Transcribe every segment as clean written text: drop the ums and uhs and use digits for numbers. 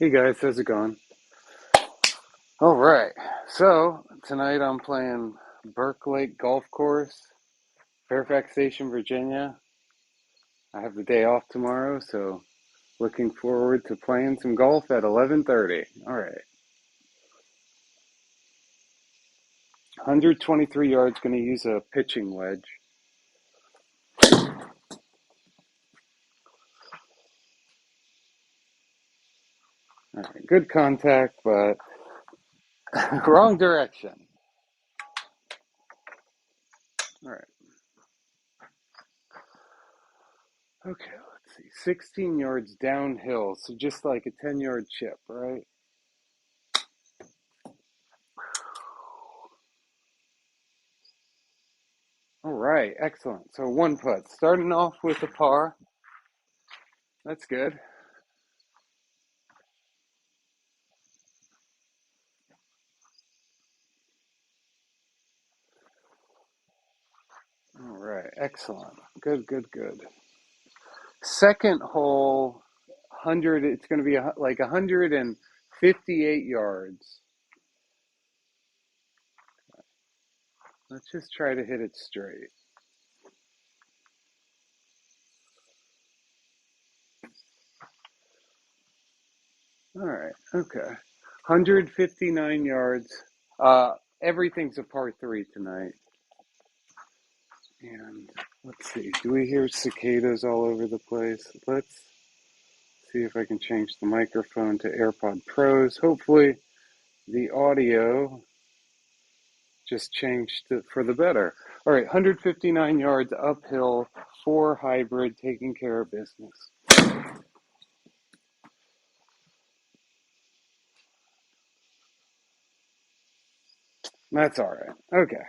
Hey guys, how's it going? All right, so tonight I'm playing Burke Lake Golf Course, Fairfax Station, Virginia. I have the day off tomorrow, so looking forward to playing some golf at 11:30. All right, 123 yards. Going to use a pitching wedge. All right, good contact, but wrong direction. All right, okay. Let's see, 16 yards downhill, so just like a 10-yard chip, right? All right, excellent. So one putt, starting off with a par. That's good. All right, excellent. Good, good, good. Second hole, 100, it's going to be like 158 yards. Let's just try to hit it straight. All right, okay. 159 yards. Uh, Everything's a par three tonight. And let's see, do we hear cicadas all over the place? Let's see if I can change the microphone to AirPod Pros. Hopefully, the audio just changed it for the better. All right, 159 yards uphill, four hybrid, taking care of business. That's all right. Okay.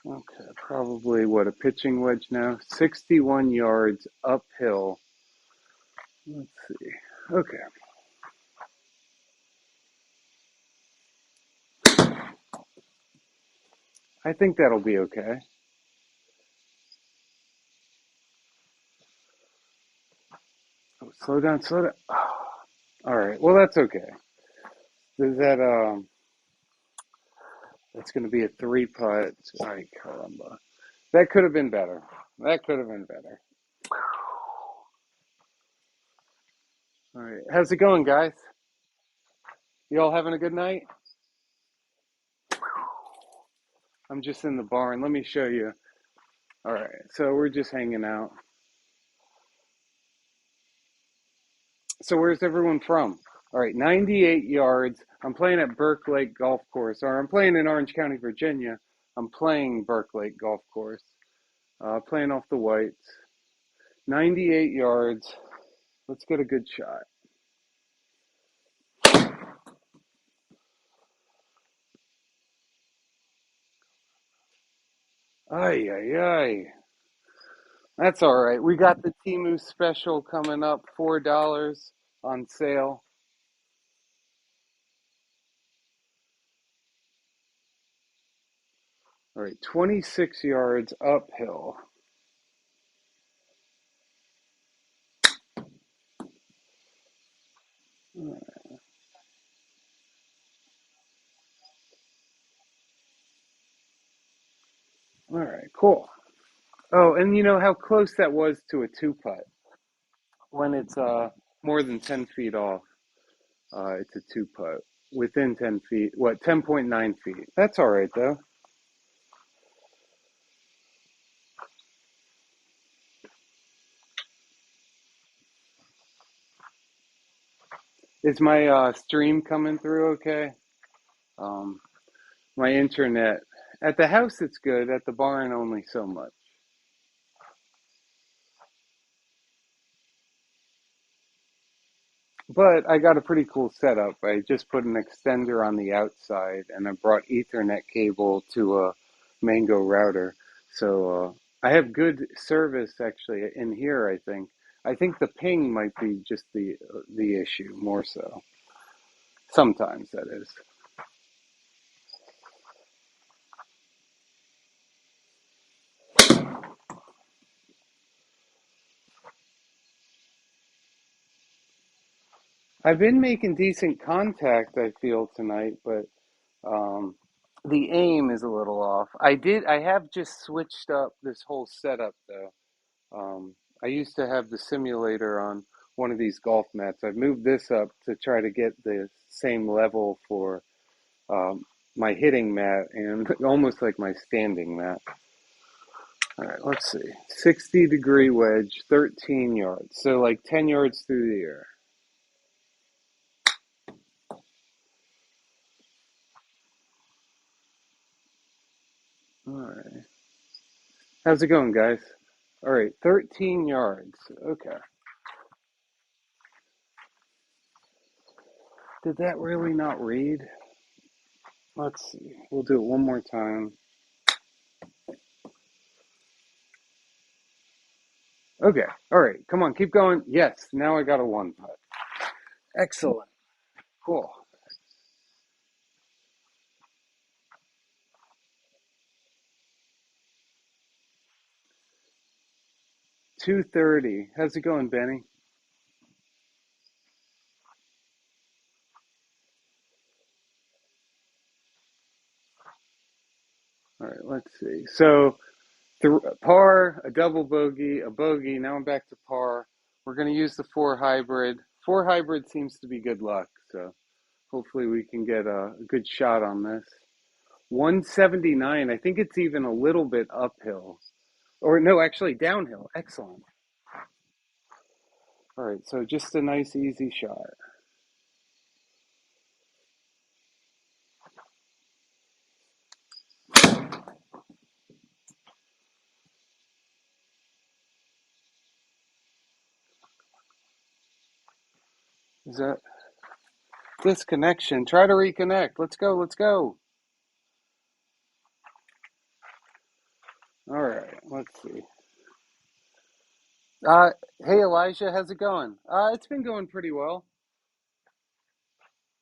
Okay, probably what, a pitching wedge now? 61 yards uphill. Let's see. Okay. I think that'll be okay. Oh, slow down, slow down. Oh, all right. Well, that's okay. Is that that's going to be a three putt. Ay, caramba. That could have been better. That could have been better. All right. How's it going, guys? You all having a good night? I'm just in the barn. Let me show you. All right. So we're just hanging out. So where's everyone from? All right. 98 yards. I'm playing at Burke Lake Golf Course, or I'm playing in Orange County, Virginia. I'm playing Burke Lake Golf Course. Playing off the whites. 98 yards. Let's get a good shot. Ay, ay, ay. That's all right. We got the Timu special coming up, $4 on sale. All right, 26 yards uphill. All right, cool. Oh, and you know how close that was to a two putt. When it's more than 10 feet off, it's a two putt. Within 10 feet, what, 10.9 feet. That's all right, though. Is my stream coming through okay? Um, my internet. At the house, it's good. At the barn, only so much. But I got a pretty cool setup. I just put an extender on the outside and I brought Ethernet cable to a Mango router. So I have good service actually in here, I think. I think the ping might be just the issue more so. Sometimes that is. I've been making decent contact, I feel, tonight, but um, the aim is a little off. I have just switched up this whole setup though. I used to have the simulator on one of these golf mats. I've moved this up to try to get the same level for um, my hitting mat and almost like my standing mat. All right, let's see. 60-degree wedge, 13 yards. So like 10 yards through the air. All right. How's it going, guys? All right, 13 yards. Okay. Did that really not read? Let's see. We'll do it one more time. Okay. All right. Come on. Keep going. Yes. Now I got a one putt. Excellent. Cool. 230. How's it going, Benny? All right. Let's see. So par, a double bogey, a bogey. Now I'm back to par. We're going to use the four hybrid. Four hybrid seems to be good luck. So hopefully we can get a good shot on this. 179. I think it's even a little bit uphill. Or no, actually downhill. Excellent. All right, so just a nice easy shot. Is that disconnection? Try to reconnect. Let's go. Let's go. All right, let's see. Uh, hey Elijah, how's it going? It's been going pretty well.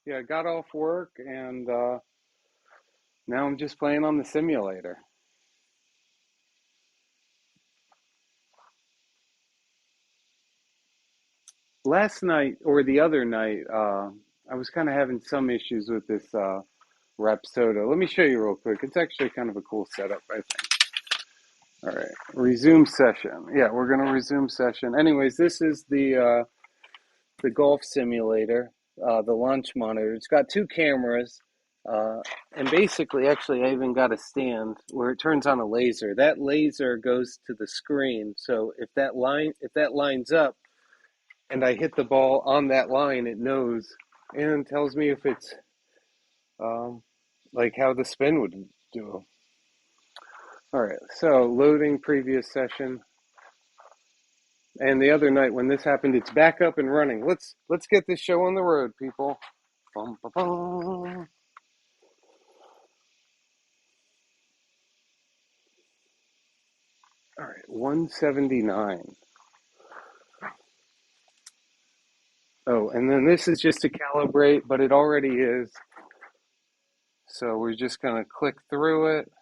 Yeah, I got off work and now I'm just playing on the simulator. Last night or the other night, I was kind of having some issues with this Rapsodo. Let me show you real quick. It's actually kind of a cool setup, I think. All right, resume session. Yeah, we're gonna resume session. Anyways, this is the golf simulator, the launch monitor. It's got two cameras, uh, and basically, actually, I even got a stand where it turns on a laser. That laser goes to the screen. So if that lines up, and I hit the ball on that line, it knows and tells me if it's um, like how the spin would do. All right, so loading previous session. And the other night when this happened, it's back up and running. Let's get this show on the road, people. Bum, bum, bum. All right, 179. Oh, and then this is just to calibrate, but it already is. So we're just going to click through it.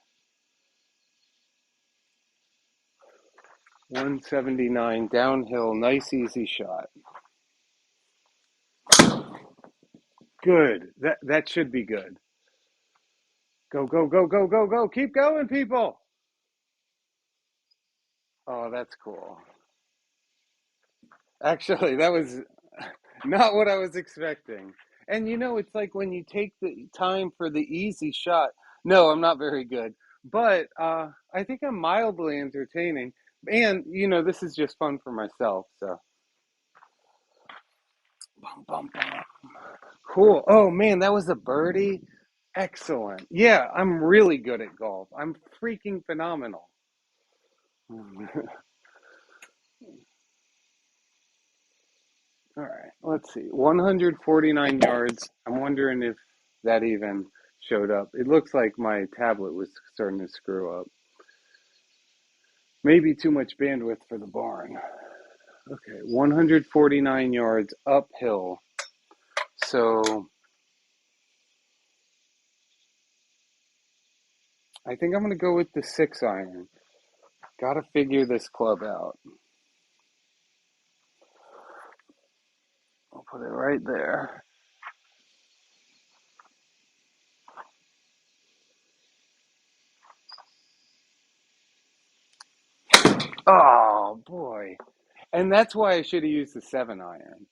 179 downhill, nice easy shot. Good. That should be good. Go, go, go, go, go, go. Keep going, people. Oh, that's cool. Actually, that was not what I was expecting. And it's like when you take the time for the easy shot. No, I'm not very good. But I think I'm mildly entertaining. And, this is just fun for myself. So, bum, bum, bum. Cool. Oh, man, that was a birdie. Excellent. Yeah, I'm really good at golf. I'm freaking phenomenal. All right, let's see. 149 yards. I'm wondering if that even showed up. It looks like my tablet was starting to screw up. Maybe too much bandwidth for the barn. Okay, 149 yards uphill. So I think I'm going to go with the 6-iron. Got to figure this club out. Put it right there. Oh boy. And that's why I should have used the 7 iron.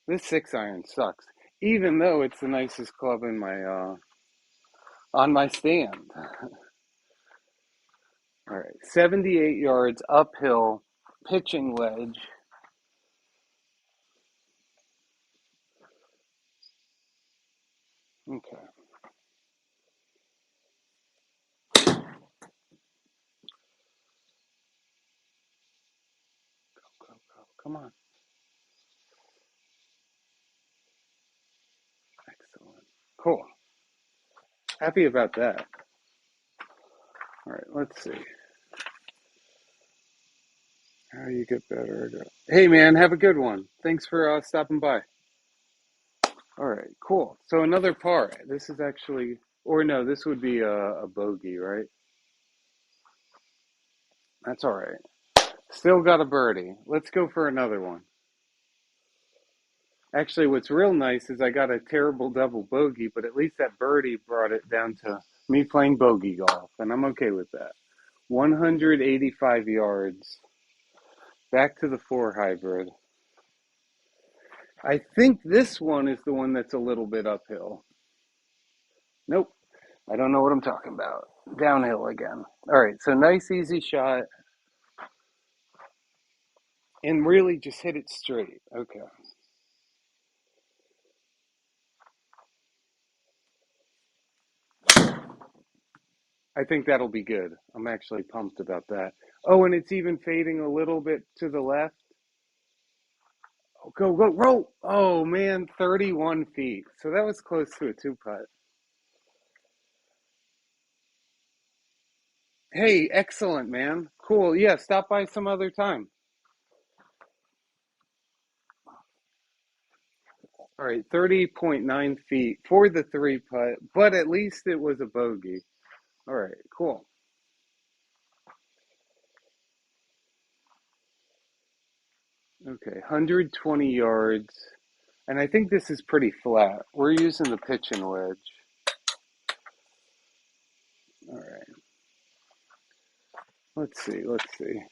This 6 iron sucks. Even though it's the nicest club in my on my stand. All right. 78 yards uphill pitching wedge. Okay. Go, go. Come on. Excellent. Cool. Happy about that. All right, let's see. How you get better? Hey, man, have a good one. Thanks for stopping by. All right, cool. So another par. This is actually, or no, this would be a bogey, right? That's all right. Still got a birdie. Let's go for another one. Actually, what's real nice is I got a terrible double bogey, but at least that birdie brought it down to me playing bogey golf, and I'm okay with that. 185 yards. Back to the four hybrid. I think this one is the one that's a little bit uphill. Nope. I don't know what I'm talking about. Downhill again. All right, so nice, easy shot. And really just hit it straight. Okay. I think that'll be good. I'm actually pumped about that. Oh, and it's even fading a little bit to the left. Oh, go, go, roll. Oh, man, 31 feet. So that was close to a two putt. Hey, excellent, man. Cool. Yeah, stop by some other time. All right, 30.9 feet for the three putt, but at least it was a bogey. All right, cool. Okay, 120 yards. And I think this is pretty flat. We're using the pitching wedge. All right. Let's see. Let's see.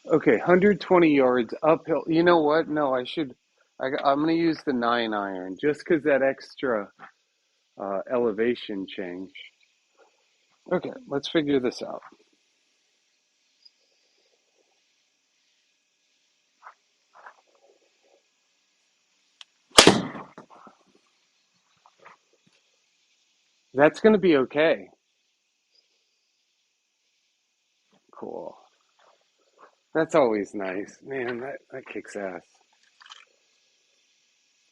Okay, 120 yards uphill. You know what? No, I should. I'm going to use the 9 iron just because that extra elevation change. Okay, let's figure this out. That's going to be okay. Cool. That's always nice. Man, that kicks ass.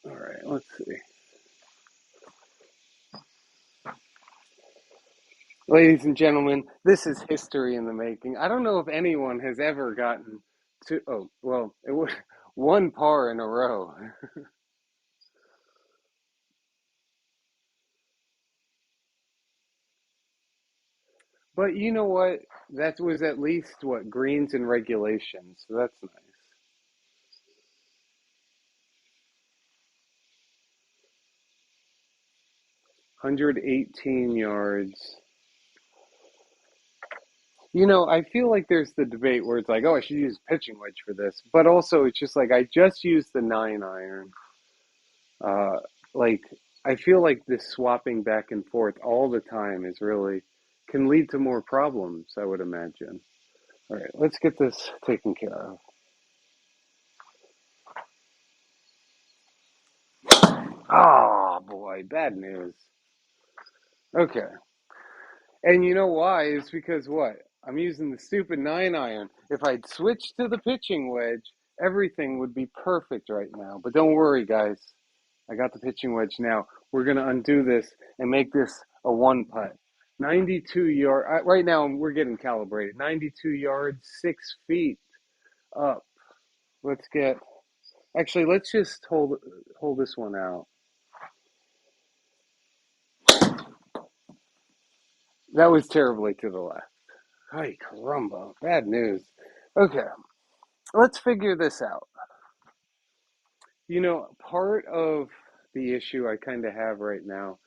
All right, let's see. Ladies and gentlemen, this is history in the making. I don't know if anyone has ever gotten to, oh, well, it was one par in a row. But you know what? That was at least what greens and regulations. So that's nice. 118 yards. You know, I feel like there's the debate where it's like, oh, I should use pitching wedge for this, but also it's just like I just used the 9 iron. Uh, like I feel like this swapping back and forth all the time is really can lead to more problems, I would imagine. All right, let's get this taken care of. Oh boy, bad news. Okay. And you know why? It's because what? I'm using the stupid 9 iron. If I'd switched to the pitching wedge, everything would be perfect right now. But don't worry, guys. I got the pitching wedge now. We're going to undo this and make this a one putt. 92 yard. Right now, we're getting calibrated. 92 yards, 6 feet up. Let's get. Actually, let's just hold this one out. That was terribly to the left. Ay, caramba. Bad news. Okay, let's figure this out. Part of the issue I kind of have right now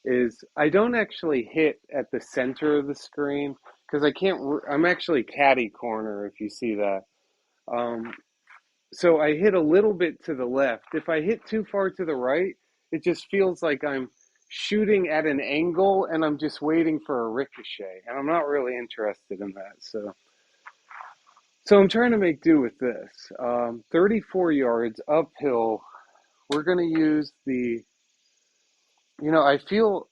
is I don't actually hit at the center of the screen because I can't. I'm actually catty corner if you see that. Um, so I hit a little bit to the left. If I hit too far to the right, it just feels like I'm shooting at an angle and I'm just waiting for a ricochet, and I'm not really interested in that. So I'm trying to make do with this. 34 yards uphill. We're going to use I feel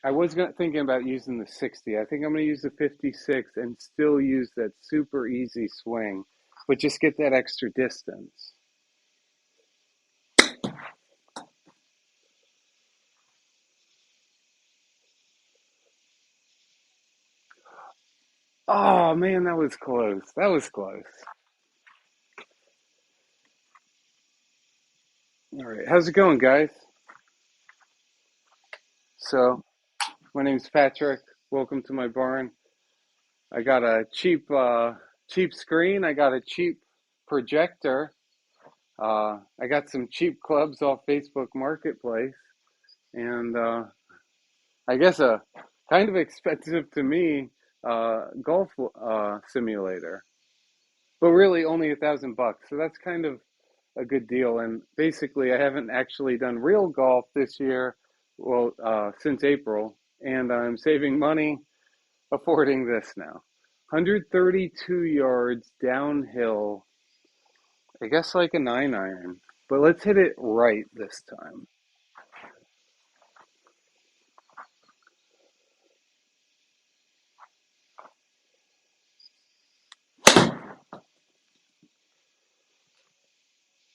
I was thinking about using the 60. I think I'm going to use the 56 and still use that super easy swing, but just get that extra distance. Oh man, that was close. That was close. All right, how's it going, guys? So, my name's Patrick. Welcome to my barn. I got a cheap screen. I got a cheap projector. I got some cheap clubs off Facebook Marketplace, and I guess a kind of expensive to me golf simulator, but really only $1,000. So that's kind of a good deal. And basically, I haven't actually done real golf this year, well, since April, and I'm saving money affording this now. 132 yards downhill, I guess like a 9 iron, but let's hit it right this time.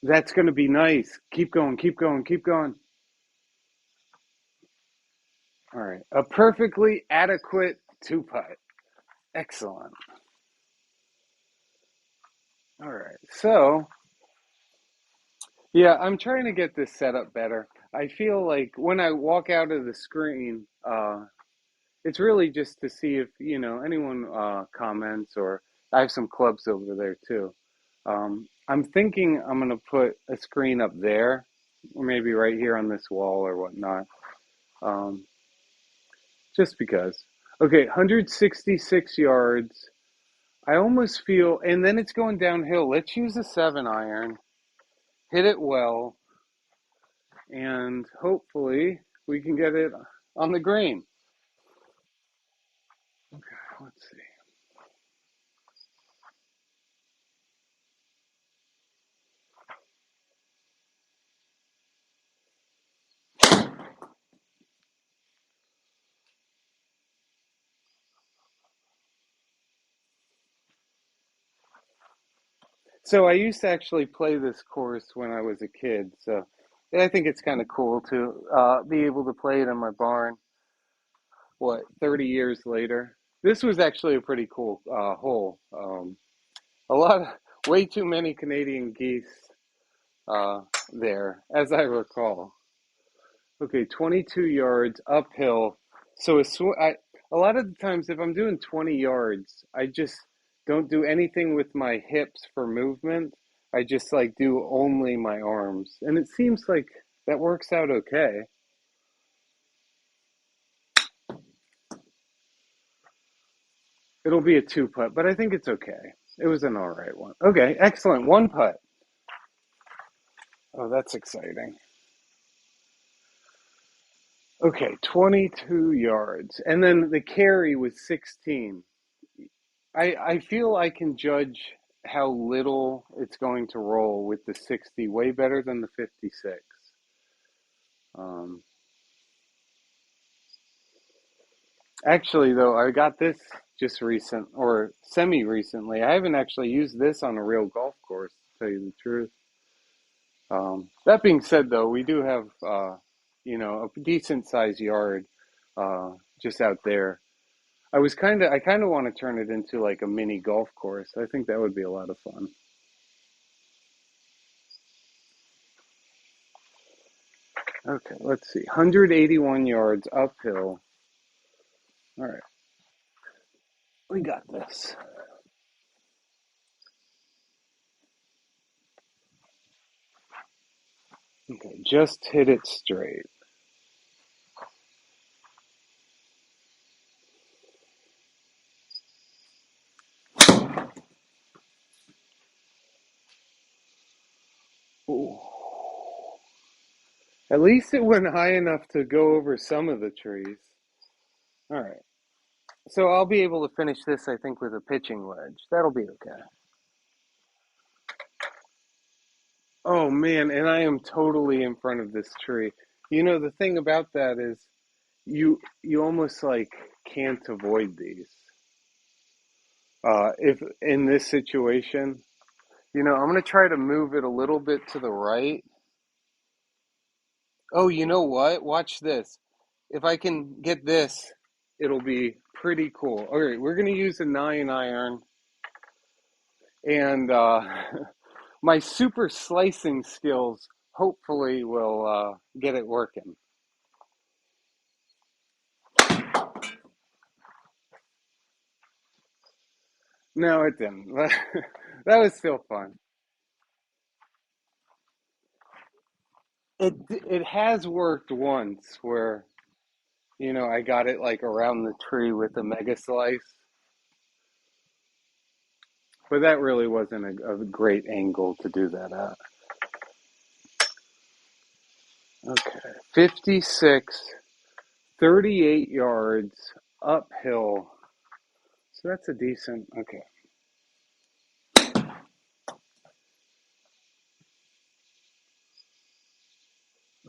That's going to be nice. Keep going, keep going, keep going. All right. A perfectly adequate two putt. Excellent. All right. So, yeah, I'm trying to get this set up better. I feel like when I walk out of the screen, it's really just to see if, anyone comments, or I have some clubs over there too. I'm thinking I'm going to put a screen up there, or maybe right here on this wall or whatnot. Um, just because. Okay, 166 yards. I almost feel, and then it's going downhill. Let's use a 7 iron, hit it well, and hopefully we can get it on the green. Okay, let's see. So I used to actually play this course when I was a kid, so I think it's kind of cool to be able to play it in my barn. What, 30 years later? This was actually a pretty cool hole. A lot of, way too many Canadian geese uh, there, as I recall. Okay, 22 yards uphill. So a lot of the times, if I'm doing 20 yards, I just don't do anything with my hips for movement. I just like do only my arms. And it seems like that works out okay. It'll be a two putt, but I think it's okay. It was an all right one. Okay, excellent. One putt. Oh, that's exciting. Okay, 22 yards. And then the carry was 16. I feel I can judge how little it's going to roll with the 60 way better than the 56. Um, Actually, though, I got this just recent or semi recently. I haven't actually used this on a real golf course, to tell you the truth. That being said, though, we do have, a decent sized yard just out there. I kind of want to turn it into like a mini golf course. I think that would be a lot of fun. Okay, let's see. 181 yards uphill. All right, we got this. Okay, just hit it straight. Ooh. At least it went high enough to go over some of the trees. All right. So I'll be able to finish this, I think, with a pitching wedge. That'll be okay. Oh man, and I am totally in front of this tree. You know, the thing about that is you almost like can't avoid these. If in this situation, I'm going to try to move it a little bit to the right. Oh, you know what? Watch this. If I can get this, it'll be pretty cool. All right, we're going to use a 9 iron, and my super slicing skills hopefully will get it working. No, it didn't. That was still fun. It has worked once where I got it like around the tree with a mega slice, but that really wasn't a great angle to do that at. Okay, 56, 38 yards uphill. So that's a decent. Okay.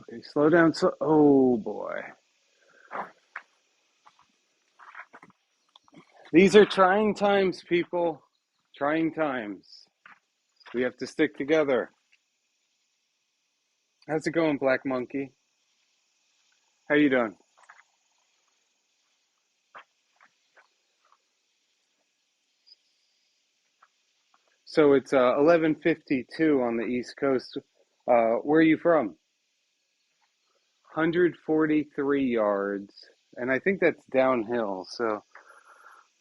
Okay, slow down. So, oh boy. These are trying times, people. Trying times. We have to stick together. How's it going, Black Monkey? How you doing? So it's 11:52 on the East Coast. Where are you from? 143 yards, and I think that's downhill. So,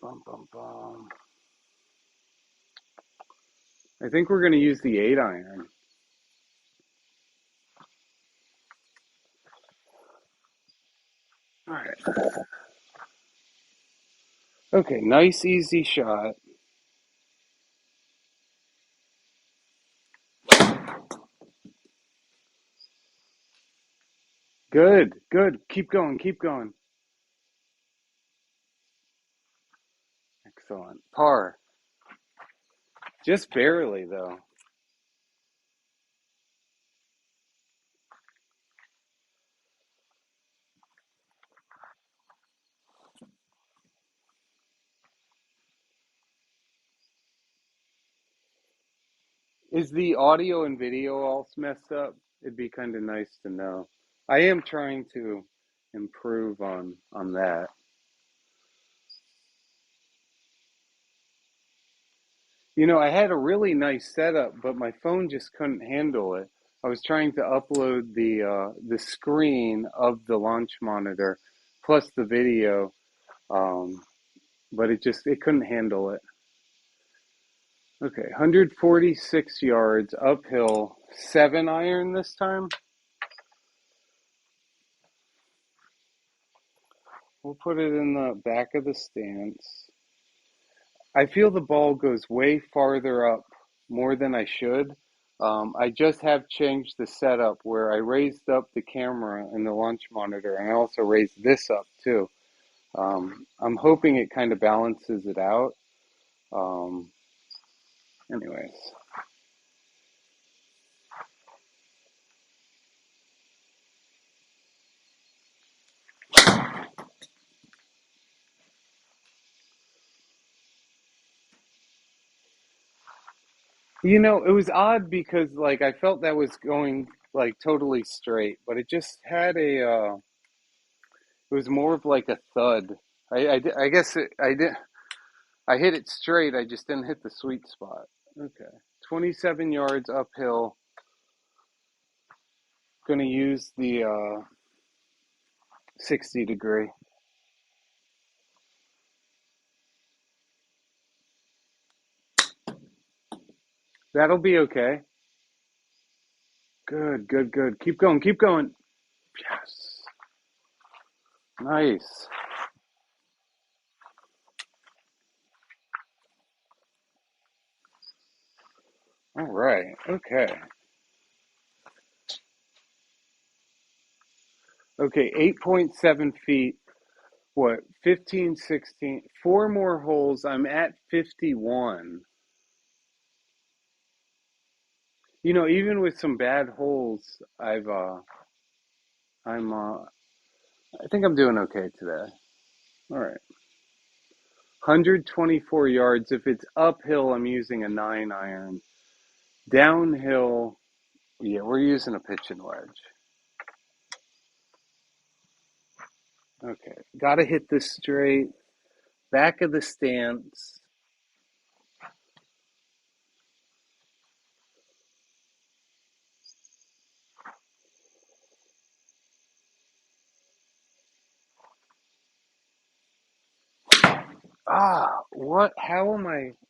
bum, bum, bum. I think we're going to use the 8 iron. All right. Okay, nice, easy shot. Good, good. Keep going, keep going. Excellent. Par. Just barely, though. Is the audio and video all messed up? It'd be kind of nice to know. I am trying to improve on that. I had a really nice setup, but my phone just couldn't handle it. I was trying to upload the screen of the launch monitor plus the video, um, but it couldn't handle it. Okay, 146 yards uphill, 7 iron this time. We'll put it in the back of the stance. I feel the ball goes way farther up more than I should. I just have changed the setup where I raised up the camera and the launch monitor, and I also raised this up too. I'm hoping it kind of balances it out. Um, anyways, it was odd because like I felt that was going like totally straight, but it just had it was more of like a thud. I guess I hit it straight. I just didn't hit the sweet spot. Okay. 27 yards uphill. Going to use the 60 degree. That'll be okay. Good, good, good. Keep going, keep going. Yes. Nice. All right. Okay. Okay, 8.7 feet. What? 15, 16. Four more holes. I'm at 51. Even with some bad holes, I think I'm doing okay today. All right. 124 yards. If it's uphill, I'm using a 9 iron. Downhill, yeah, we're using a pitch and wedge. Okay. Got to hit this straight. Back of the stance. What?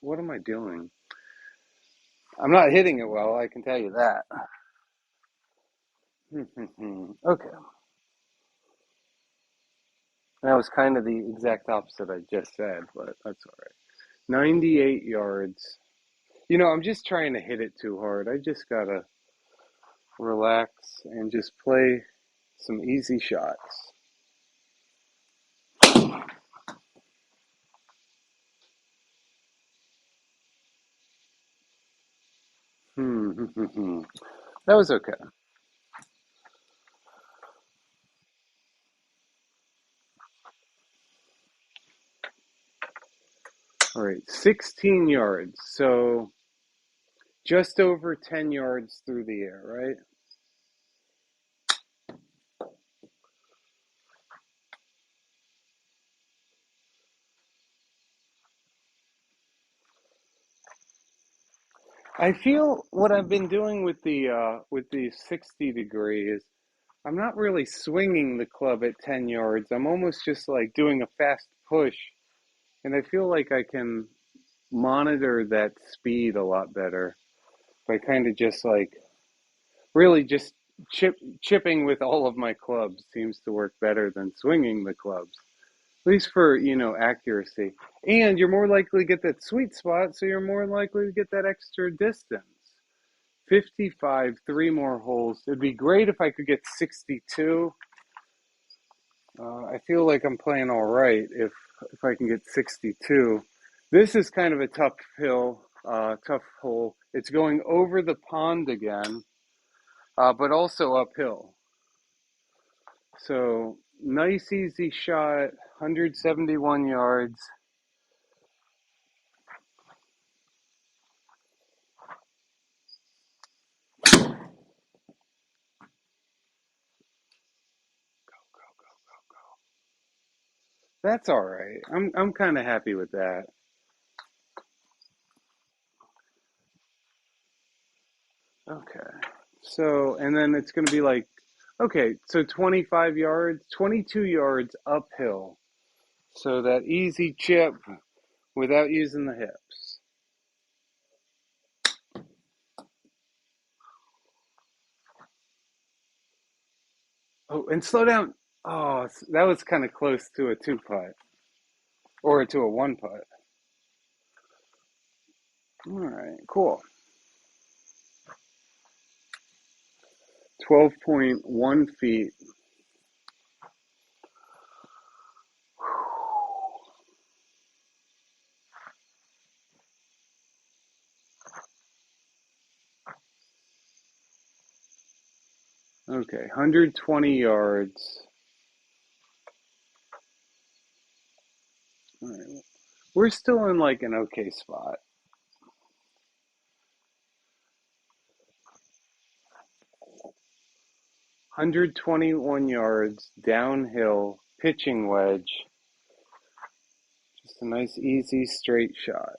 What am I doing? I'm not hitting it well, I can tell you that. Okay. That was kind of the exact opposite I just said, but that's all right. 98 yards. I'm just trying to hit it too hard. I just gotta relax and just play some easy shots. That was okay. All right, 16 yards. So just over 10 yards through the air, right? I feel what I've been doing with the 60 degree is I'm not really swinging the club at 10 yards. I'm almost just like doing a fast push, and I feel like I can monitor that speed a lot better by kind of just like really just chipping with all of my clubs seems to work better than swinging the clubs. At least for, accuracy. And you're more likely to get that sweet spot, so you're more likely to get that extra distance. 55, three more holes. It'd be great if I could get 62. I feel like I'm playing all right if I can get 62. This is kind of a tough hole. It's going over the pond again, but also uphill. So nice, easy shot, 171 yards. That's all right. I'm kind of happy with that. Okay. So, and then it's going to be like, okay, so 25 yards, 22 yards uphill. So that easy chip without using the hips. Oh, and slow down. Oh, that was kind of close to a two putt or to a one putt. All right, cool. 12.1 feet. Okay, 120 yards. All right. We're still in like an okay spot. 121 yards downhill, pitching wedge. Just a nice, easy, straight shot.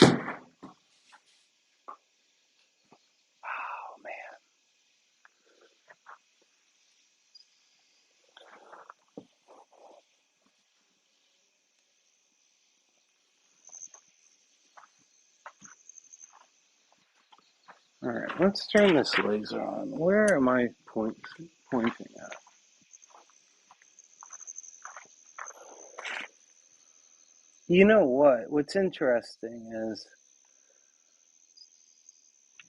Oh, man. All right, let's turn this laser on. Where am I pointing at? You know what? What's interesting is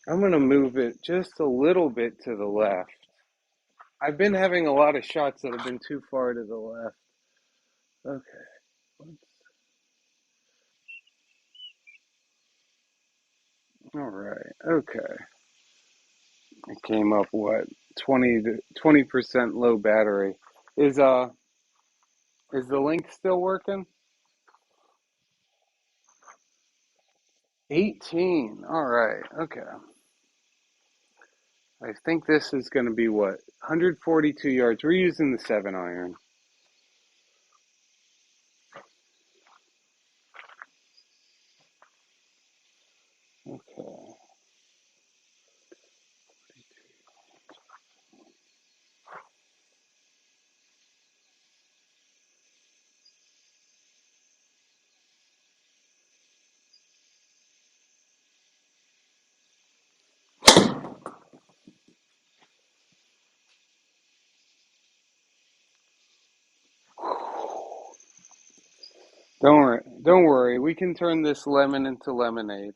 I'm going to move it just a little bit to the left. I've been having a lot of shots that have been too far to the left. Okay. All right. Okay. It came up what 20% low battery. Is the link still working? 18. All right. Okay. I think this is going to be what 142 yards. We're using the 7-iron. Okay. Don't worry. Don't worry. We can turn this lemon into lemonade.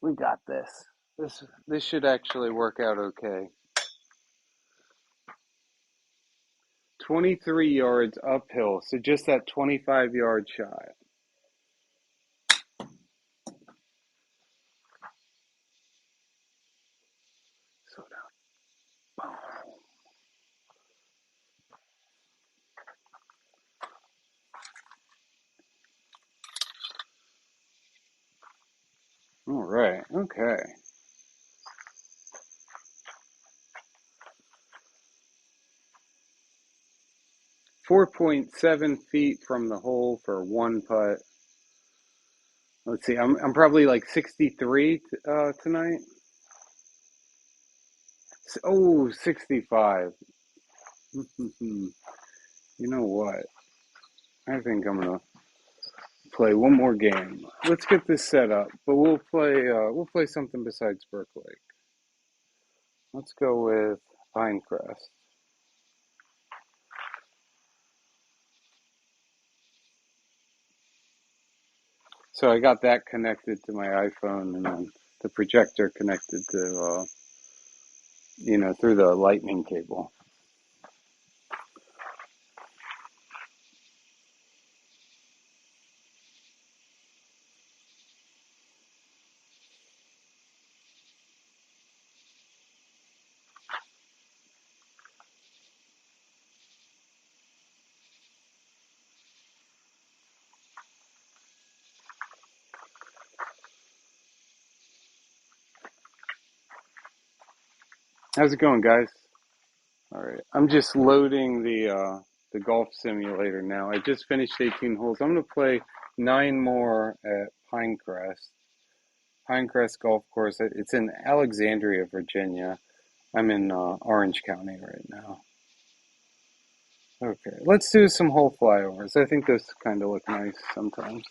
We got this. This should actually work out okay. 23 yards uphill, so just that 25-yard shot. Slow down. All right. Okay. 4.7 feet from the hole for one putt. Let's see. I'm probably like 63 tonight. Oh, 65. You know what? I think I'm gonna play one more game. Let's get this set up, but we'll play something besides Burke Lake. Let's go with Pinecrest. So I got that connected to my iPhone, and then the projector connected to through the lightning cable. How's it going, guys? All right, I'm just loading the golf simulator now. I just finished 18 holes. I'm gonna play 9 more at Pinecrest Golf Course. It's in Alexandria, Virginia. I'm in Orange County right now. Okay, let's do some hole flyovers. I think those kind of look nice sometimes.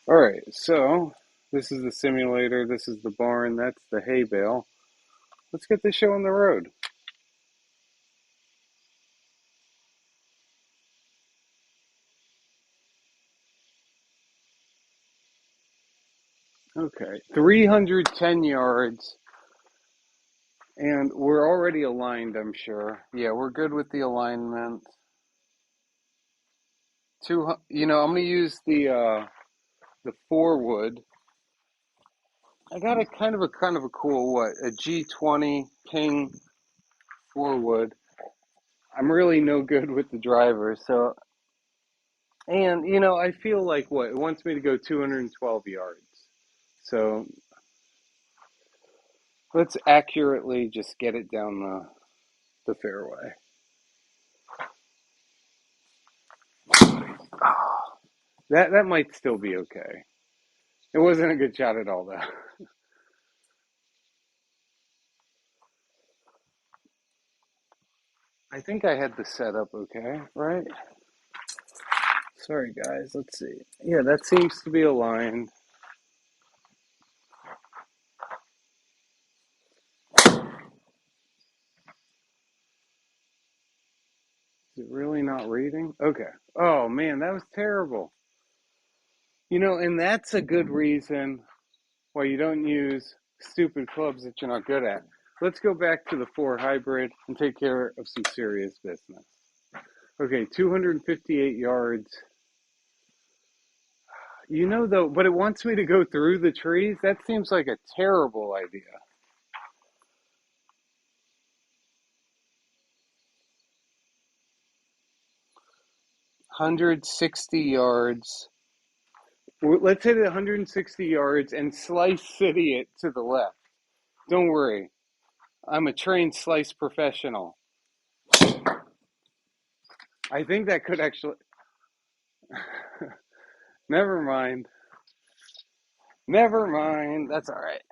All right, so this is the simulator. This is the barn. That's the hay bale. Let's get this show on the road. Okay, 310 yards, and we're already aligned, I'm sure. Yeah, we're good with the alignment. I'm gonna use the 4 wood. I got a kind of a cool a G20 ping 4 wood. I'm really no good with the driver, so and I feel like it wants me to go 212 yards. So let's accurately just get it down the fairway. That might still be okay. It wasn't a good shot at all, though. I think I had the setup okay, right? Sorry, guys. Let's see. Yeah, that seems to be aligned. it really not reading? Okay. Oh man, that was terrible. And that's a good reason why you don't use stupid clubs that you're not good at. Let's go back to the 4 hybrid and take care of some serious business. Okay, 258 yards. Though, but it wants me to go through the trees. That seems like a terrible idea. 160 yards. Let's hit it 160 yards and slice city it to the left. Don't worry. I'm a trained slice professional. I think that could actually. Never mind. Never mind. That's all right.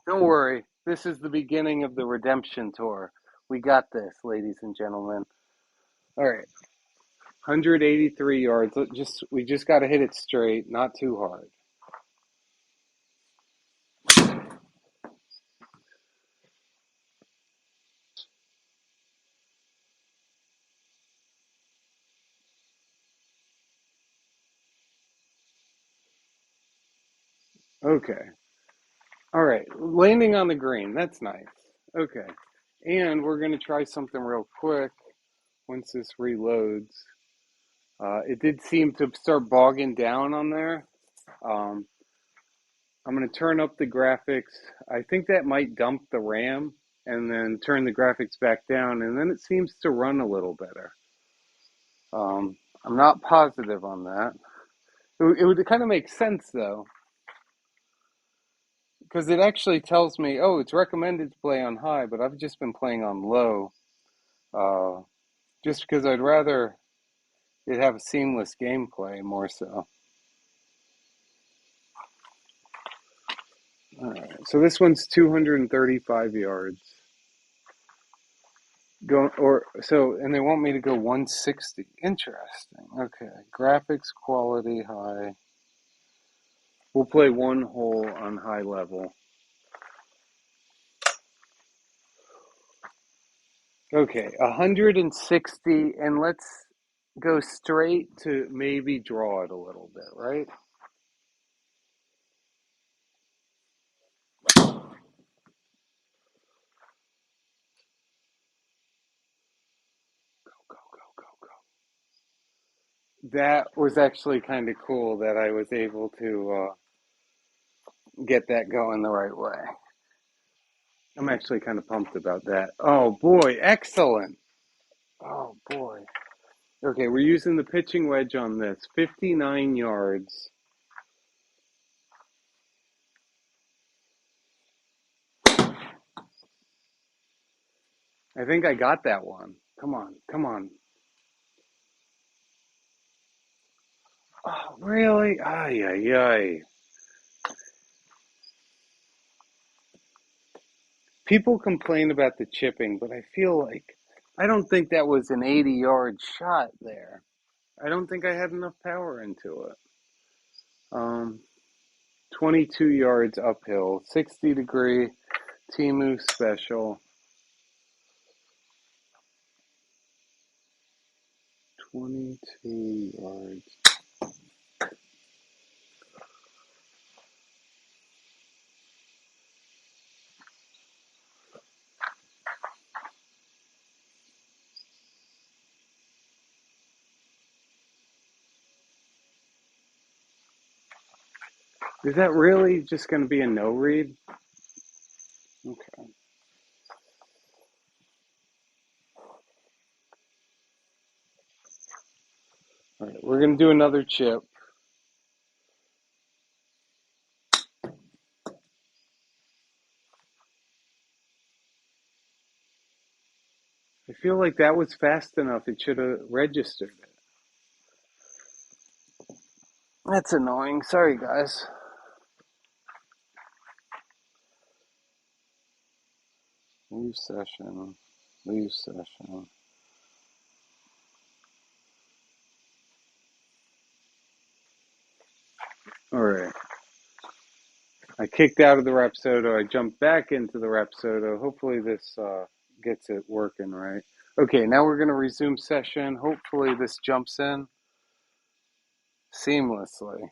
Don't worry. This is the beginning of the redemption tour. We got this, ladies and gentlemen. All right. 183 yards. We just got to hit it straight, not too hard. Okay. All right. Landing on the green. That's nice. Okay. And we're going to try something real quick once this reloads. It did seem to start bogging down on there. I'm going to turn up the graphics. I think that might dump the RAM and then turn the graphics back down, and then it seems to run a little better. I'm not positive on that. It would kind of make sense, though, because it actually tells me, oh, it's recommended to play on high, but I've just been playing on low, just because I'd rather it have a seamless gameplay more so. All right, so this one's 235 yards. And they want me to go 160. Interesting. Okay, graphics quality high. We'll play one hole on high level. Okay, 160, and let's go straight to maybe draw it a little bit, right? Go, go, go, go. That was actually kind of cool that I was able to get that going the right way. I'm actually kind of pumped about that. Oh boy, excellent. Oh boy. Okay, we're using the pitching wedge on this. 59 yards. I think I got that one. Come on, come on. Oh, really? Ay, ay, ay. People complain about the chipping, but I feel like I don't think that was an 80-yard shot there. I don't think I had enough power into it. Um, 22 yards uphill, 60-degree Timu special. 22 yards. Is that really just going to be a no read? Okay. All right, we're going to do another chip. I feel like that was fast enough. It should have registered it. That's annoying. Sorry, guys. Leave session. Leave session. All right. I kicked out of the Rapsodo. I jumped back into the Rapsodo. Hopefully this gets it working right. Okay, now we're going to resume session. Hopefully this jumps in seamlessly.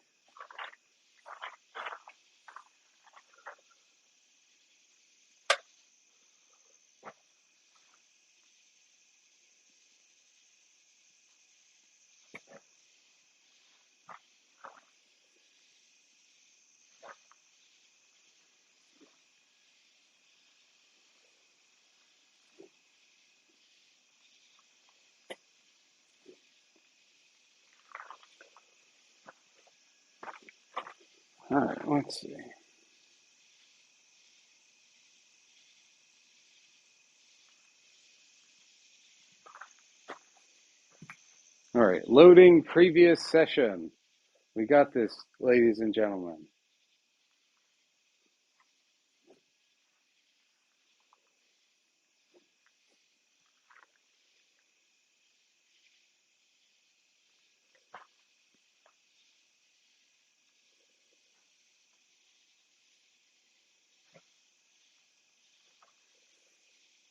All right, let's see. All right, loading previous session. We got this, ladies and gentlemen.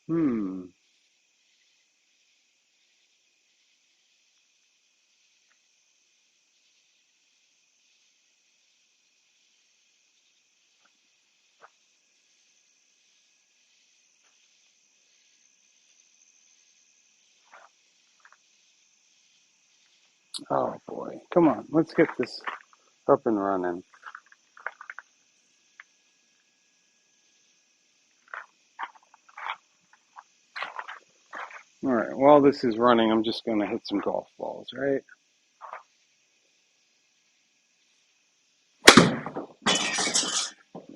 Hmm. Oh boy. Come on, let's get this up and running. All right, while this is running, I'm just going to hit some golf balls, right?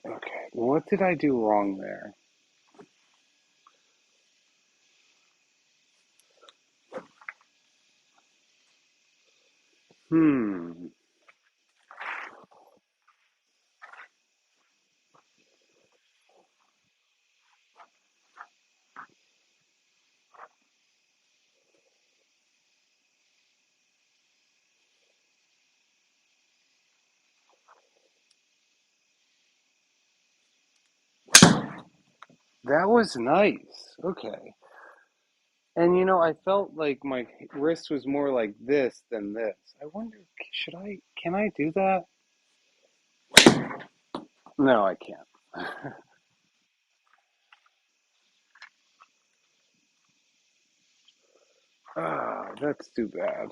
Okay, what did I do wrong there? Hmm. That was nice. Okay. And I felt like my wrist was more like this than this. I wonder, can I do that? No, I can't. Ah, that's too bad.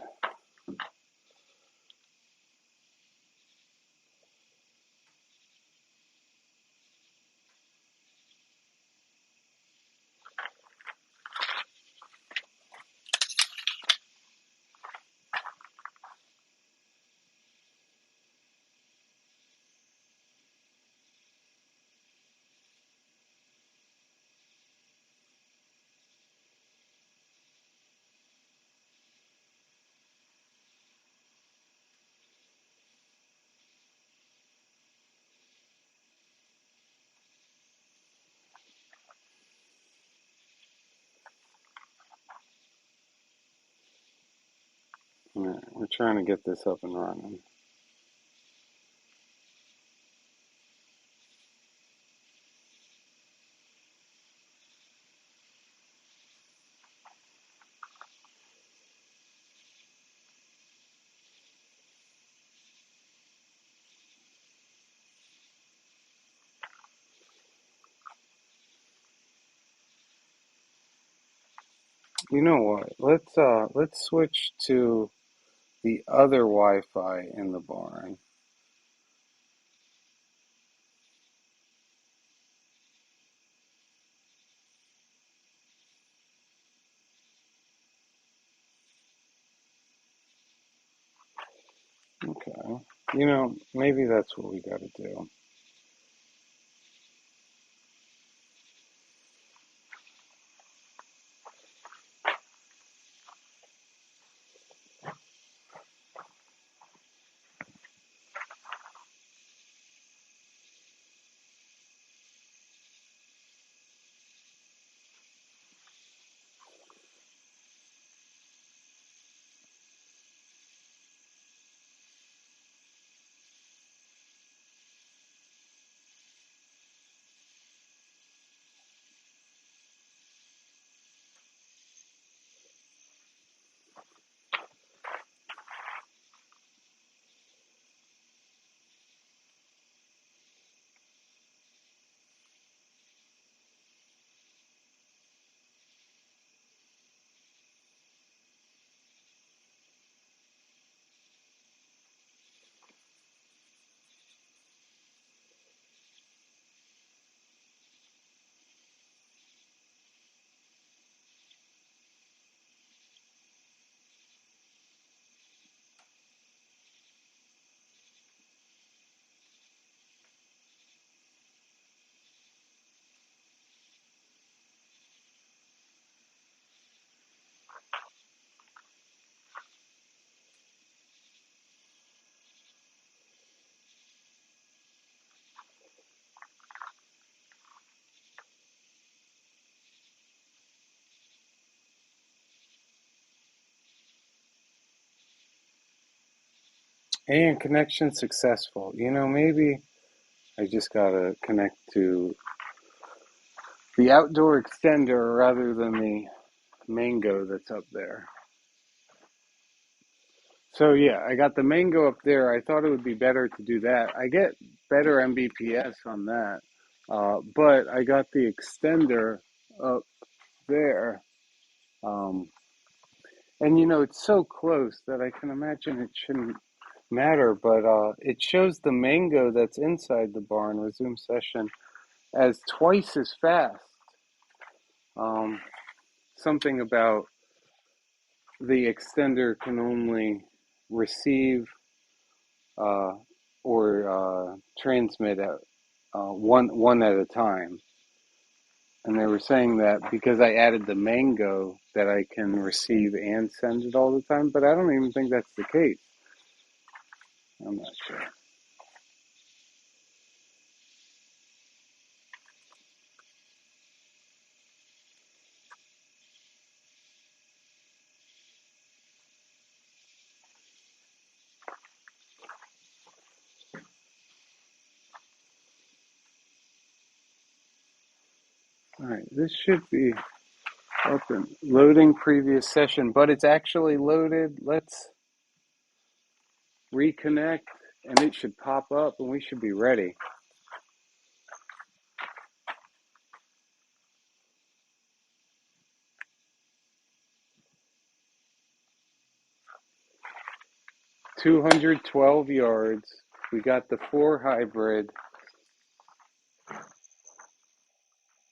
All right, we're trying to get this up and running. You know what? Let's switch to the other Wi-Fi in the barn. Okay. Maybe that's what we got to do. And connection successful. Maybe I just gotta connect to the outdoor extender rather than the mango that's up there. So yeah, I got the mango up there. I thought it would be better to do that. I get better Mbps on that. But I got the extender up there. Um, and it's so close that I can imagine it shouldn't matter, but it shows the mango that's inside the barn resume session as twice as fast. Um, Something about the extender can only receive uh, or transmit at one at a time. And they were saying that because I added the mango that I can receive and send it all the time, but I don't even think that's the case. I'm not sure. All right, this should be open. Loading previous session, but it's actually loaded. Let's reconnect and it should pop up and we should be ready. $212. We got the 4 hybrid.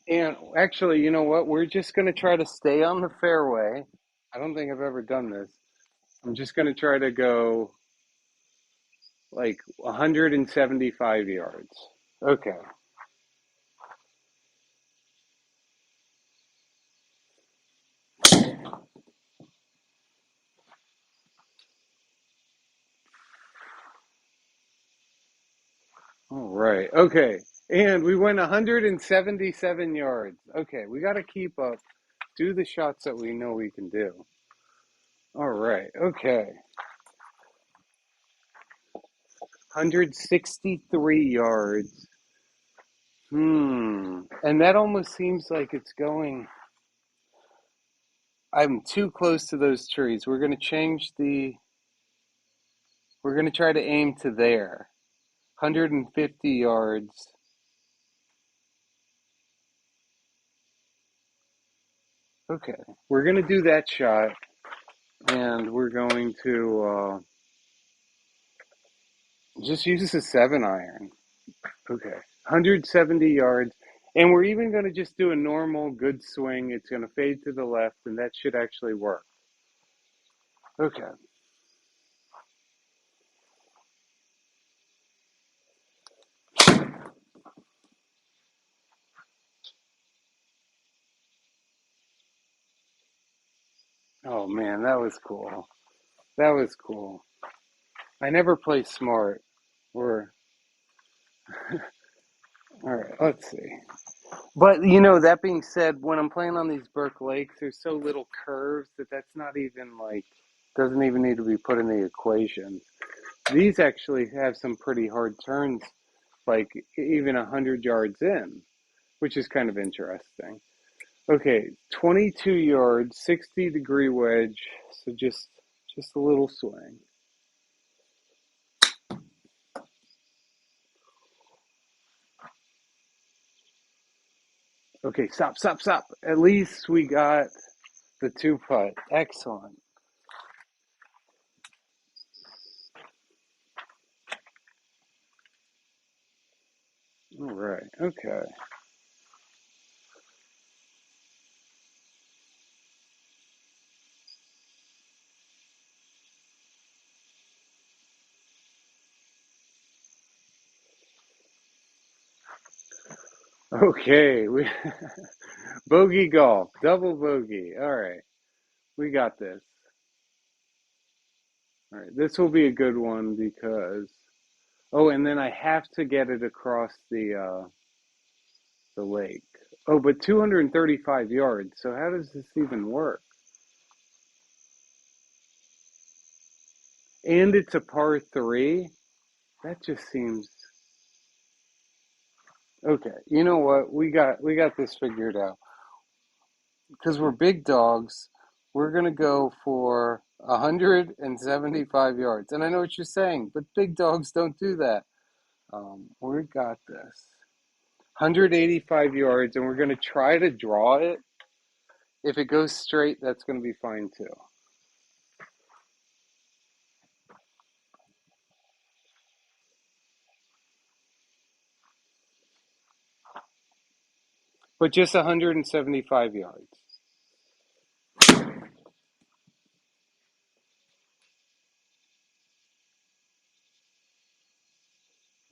And actually, you know what? We're just going to try to stay on the fairway. I don't think I've ever done this. I'm just going to try to go like 175 yards. Okay. All right. Okay. And we went 177 yards. Okay. We got to keep up, do the shots that we know we can do. All right. Okay. 163 yards. And that almost seems like it's going. I'm too close to those trees. We're going to change the. We're going to try to aim to there. 150 yards. Okay. We're going to do that shot. And we're going to just use a 7-iron. Okay. 170 yards. And we're even going to just do a normal good swing. It's going to fade to the left, and that should actually work. Okay. Oh, man, that was cool. That was cool. I never play smart. Or, all right, let's see. But, that being said, when I'm playing on these Burke Lakes, there's so little curves that that's not even like, doesn't even need to be put in the equation. These actually have some pretty hard turns, like even 100 yards in, which is kind of interesting. Okay, 22 yards, 60-degree wedge, so just a little swing. Okay, stop, stop, stop. At least we got the 2 putt. Excellent. All right. Okay. Okay. We bogey golf, double bogey. All right. We got this. All right. This will be a good one because oh, and then I have to get it across the lake. Oh, but 235 yards. So how does this even work? and it's a par three. That just seems okay. You know what? We got this figured out because we're big dogs. We're gonna go for 175 yards, and I know what you're saying, but big dogs don't do that. We got this. 185 yards, and we're gonna try to draw it. If it goes straight, that's gonna be fine too. But just 175 yards.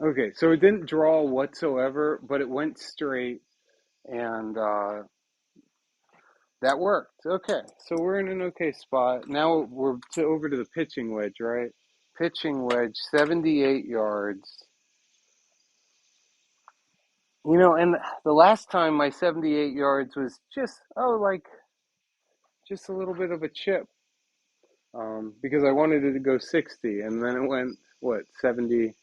Okay, so it didn't draw whatsoever, but it went straight, and that worked. Okay, so we're in an okay spot. Now we're over to the pitching wedge, right? Pitching wedge, 78 yards. And the last time my 78 yards was like just a little bit of a chip, because I wanted it to go 60, and then it went, what, 70?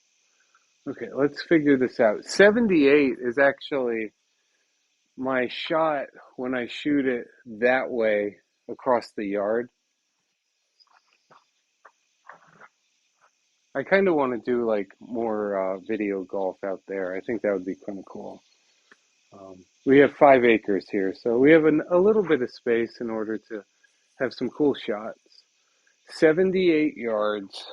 Okay, let's figure this out. 78 is actually my shot when I shoot it that way across the yard. I kind of want to do like more video golf out there. I think that would be kind of cool. We have 5 acres here, so we have a little bit of space in order to have some cool shots. 78 yards.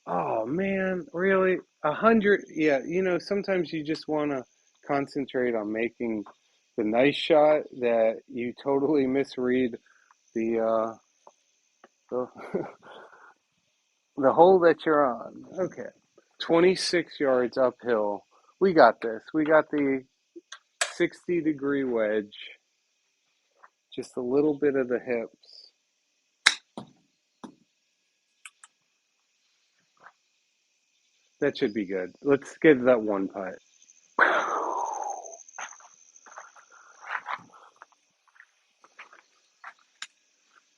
Oh man, really? 100? Yeah, sometimes you just want to concentrate on making the nice shot that you totally misread the the, the hole that you're on. Okay, 26 yards uphill. We got this. We got the 60-degree wedge. Just a little bit of the hips. That should be good. Let's get that one putt.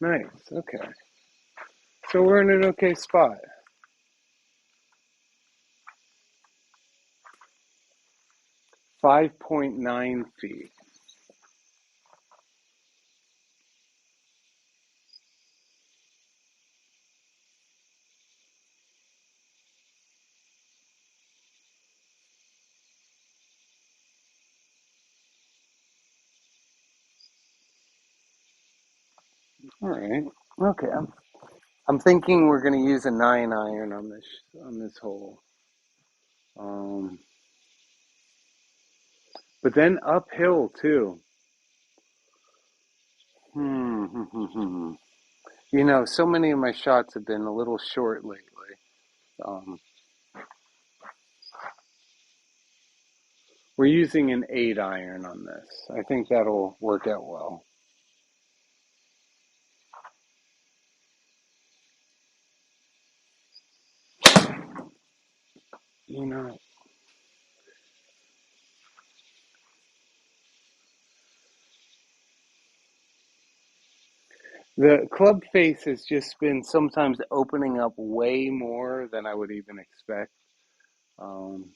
Nice. Okay. So we're in an okay spot. 5.9 feet. All right. Okay. I'm thinking we're going to use a 9 iron on this hole. Um, but then uphill too. Hmm. hmm, hmm, hmm. So many of my shots have been a little short lately. Um, we're using an 8 iron on this. I think that'll work out well. You know, the club face has just been sometimes opening up way more than I would even expect. Um,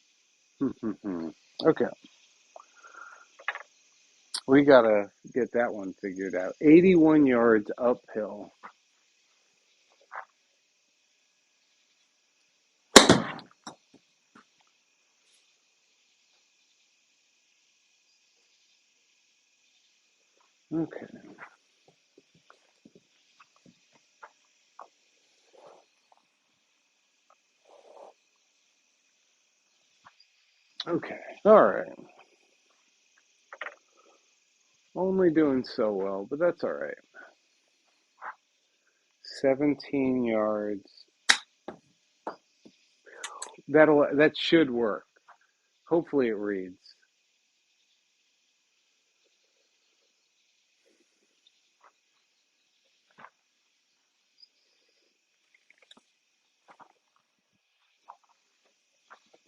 okay, we gotta get that one figured out. 81 yards uphill. Okay, okay, all right. Only doing so well, but that's all right. 17 yards. That should work. Hopefully it reads.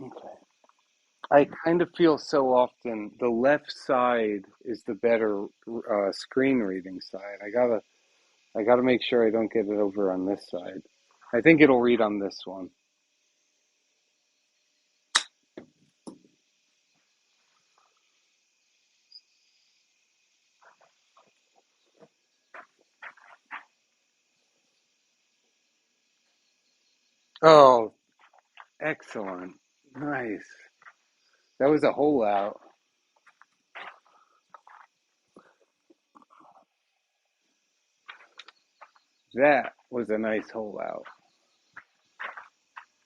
Okay. I kind of feel so often the left side is the better screen reading side. I gotta make sure I don't get it over on this side. I think it'll read on this one. Oh, excellent. Nice. That was a hole out. That was a nice hole out.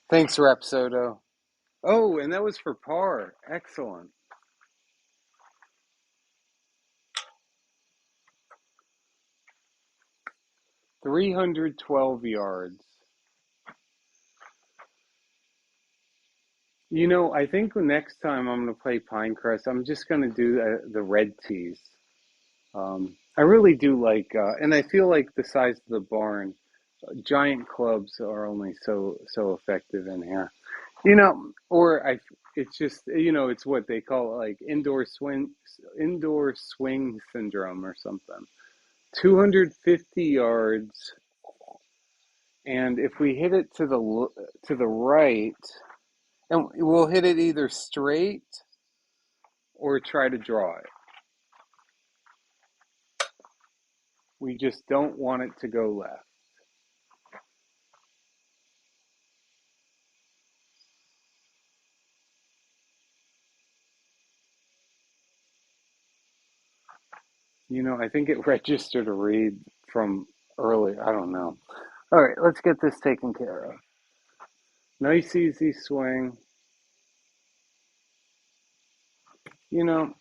Thanks, Rapsodo. Oh, and that was for par. Excellent. 312 yards. I think next time I'm going to play Pinecrest, I'm just going to do the red tees. I really do like, and I feel like the size of the barn, giant clubs are only so effective in here. It's just it's what they call it, like indoor swing syndrome or something. 250 yards, and if we hit it to the right, and we'll hit it either straight or try to draw it. We just don't want it to go left. I think it registered a read from earlier. I don't know. All right, let's get this taken care of. Nice, easy swing. You know,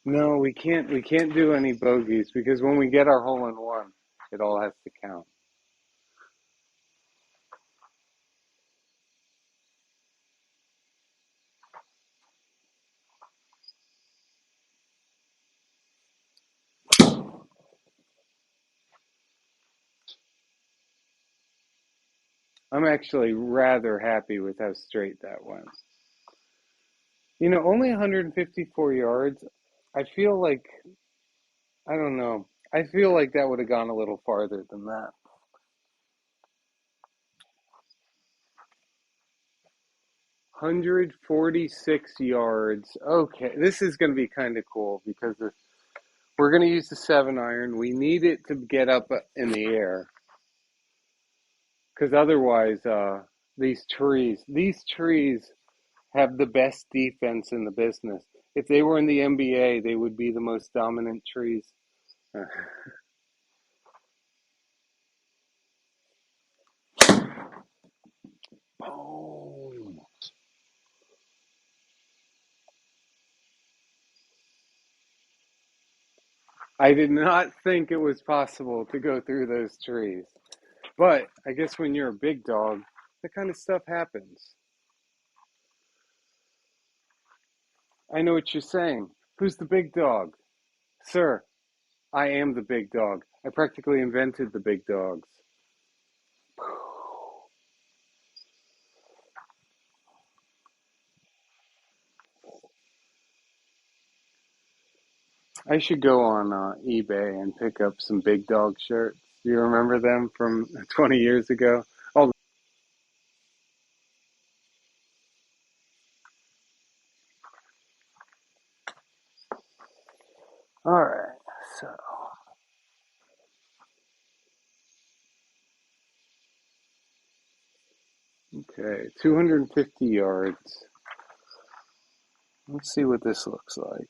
no, we can't. We can't do any bogeys because when we get our hole in one, it all has to count. I'm actually rather happy with how straight that went. Only 154 yards. I feel like I don't know. I feel like that would have gone a little farther than that. 146 yards. Okay, this is going to be kind of cool because we're going to use the 7-iron. We need it to get up in the air because otherwise, these trees have the best defense in the business. If they were in the NBA, they would be the most dominant trees. Boom. I did not think it was possible to go through those trees. But I guess when you're a big dog, that kind of stuff happens. I know what you're saying. Who's the big dog? Sir, I am the big dog. I practically invented the big dogs. I should go on eBay and pick up some big dog shirts. Do you remember them from 20 years ago? Oh, all right. So, okay, 250 yards. Let's see what this looks like.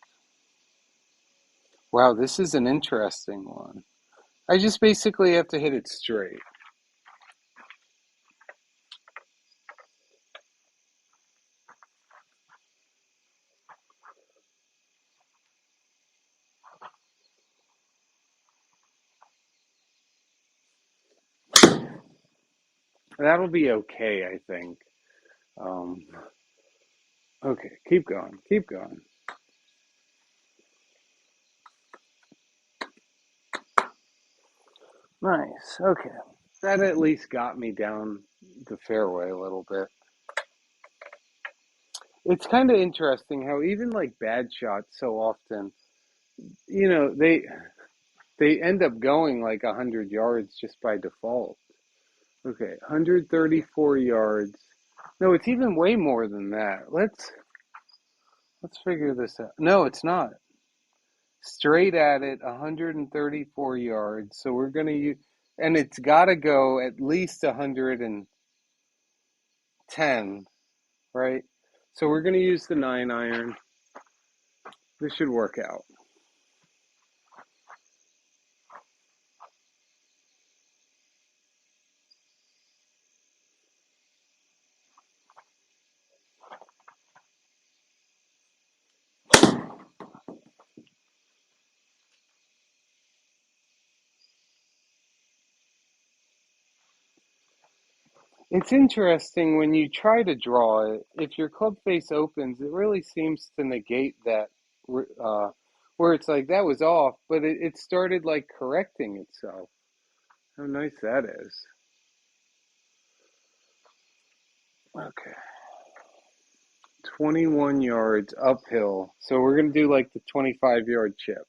Wow, this is an interesting one. I just basically have to hit it straight. That'll be okay, I think. Um, okay, keep going, keep going. Nice. Okay. That at least got me down the fairway a little bit. it's kind of interesting how even like bad shots so often, you know, they end up going like 100 yards just by default. Okay, 134 yards. No, it's even way more than that. Let's figure this out. No, it's not. Straight at it, 134 yards. So we're going to use, and it's got to go at least 110, right? So we're going to use the 9 iron. This should work out. It's interesting when you try to draw it, if your club face opens, it really seems to negate that, uh, where it's like that was off, but it started like correcting itself. How nice that is. Okay. 21 yards uphill. So we're going to do like the 25-yard chip.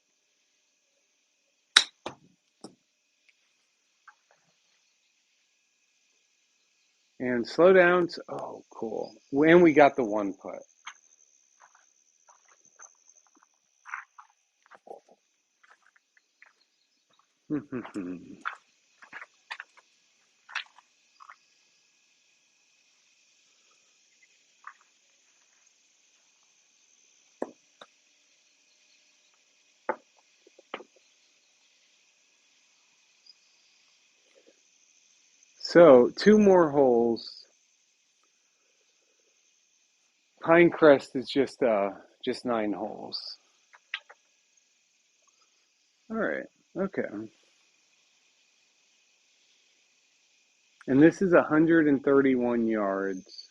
And slow downs. Oh, cool. And we got the one putt. So, two more holes. Pinecrest is just 9 holes. All right. Okay. And this is 131 yards.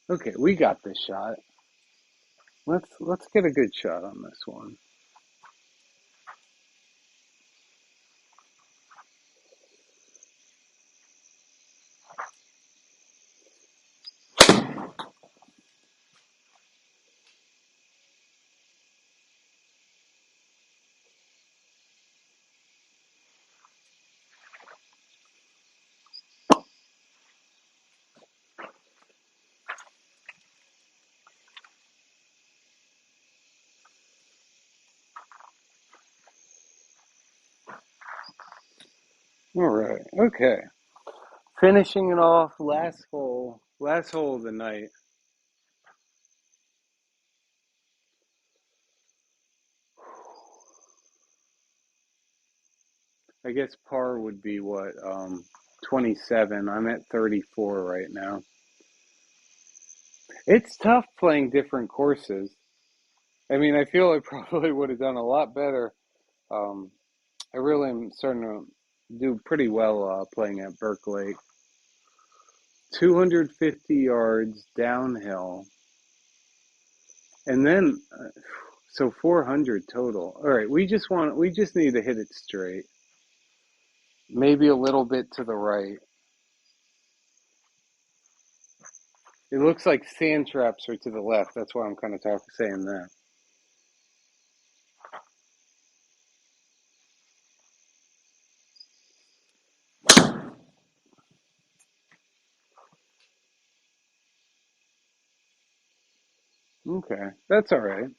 Okay, we got this shot. Let's get a good shot on this one. All right. Okay. Finishing it off, last hole of the night. I guess par would be what, 27. I'm at 34 right now. It's tough playing different courses. I mean, I feel I probably would have done a lot better. Um, I really am starting to do pretty well playing at Burke Lake. 250 yards downhill, and then so 400 total. All right, we just need to hit it straight. Maybe a little bit to the right. It looks like sand traps are to the left. That's why I'm kind of saying that. Okay, that's all right.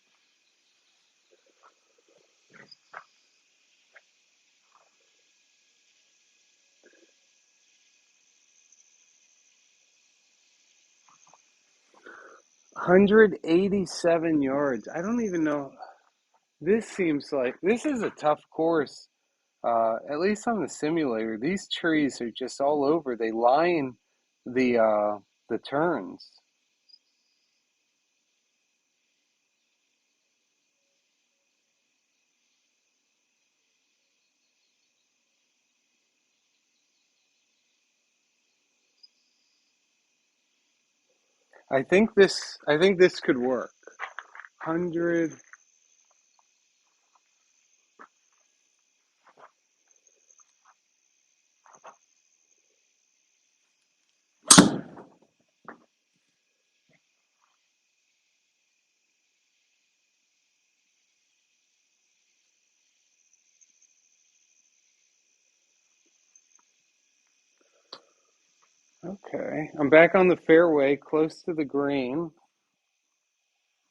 187 yards. I don't even know. This seems like this is a tough course. At least on the simulator, these trees are just all over. They line the turns. I think this could work. 100. Okay, I'm back on the fairway, close to the green.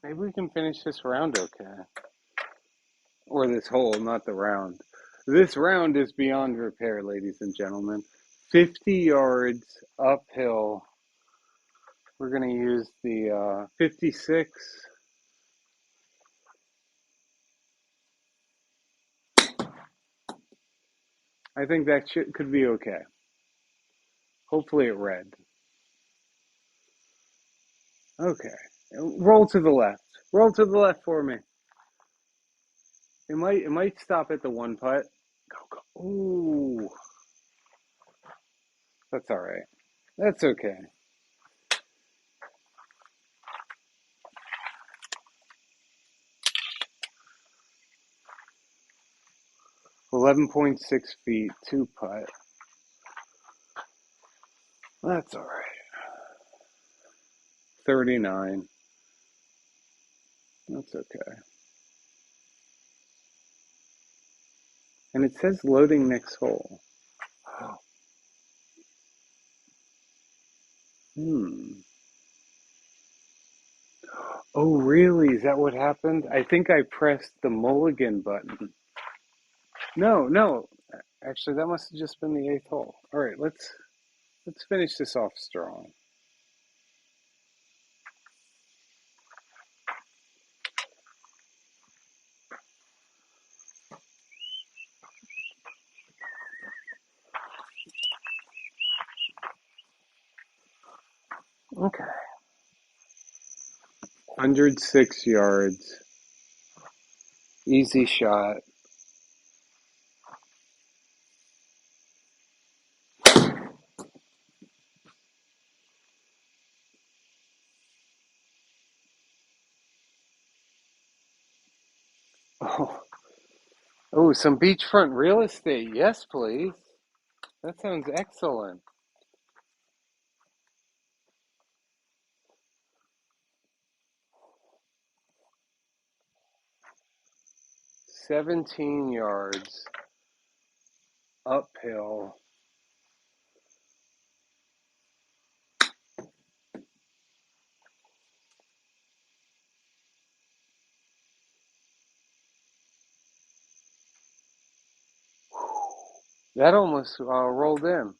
Maybe we can finish this round okay. Or this hole, not the round. This round is beyond repair, ladies and gentlemen. 50 yards uphill. We're going to use the 56. I think that could be okay. Hopefully it read. Okay. Roll to the left. Roll to the left for me. It might stop at the one putt. Go, go. Ooh. That's all right. That's okay. 11.6 feet, two putt. That's all right. 39. That's okay. And it says loading next hole. Hmm. Oh, really? Is that what happened? I think I pressed the mulligan button. No, no. Actually, that must have just been the eighth hole. All right, let's finish this off strong. Okay. 106 yards. Easy shot. Oh, oh, some beachfront real estate. Yes, please. That sounds excellent. 17 yards uphill. That almost rolled in.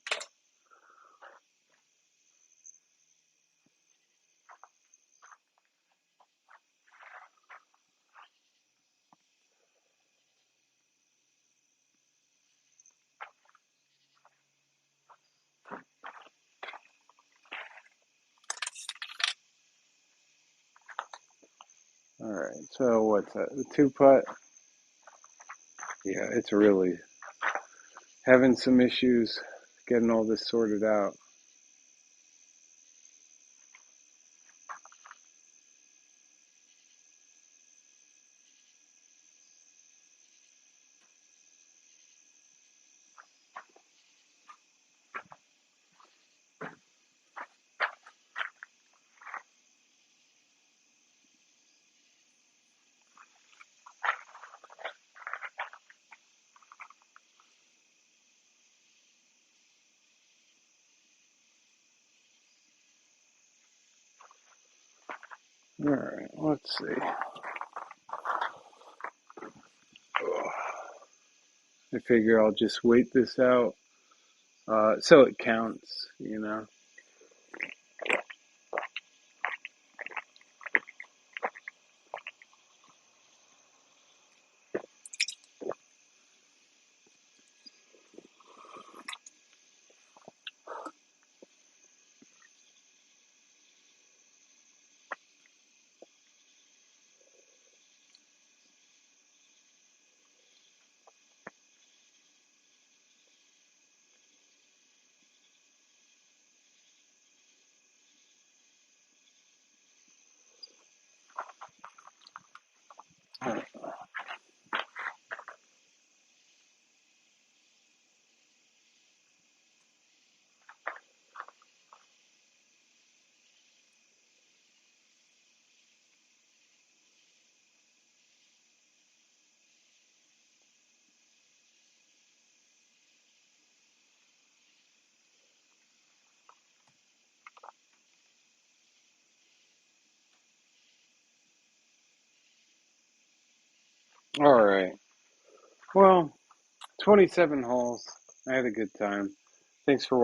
All right, so what's that? The two putt? Yeah, it's really having some issues getting all this sorted out. All right, let's see. I figure I'll just wait this out so it counts, you know. All right. Well, 27 holes. I had a good time. Thanks for watching.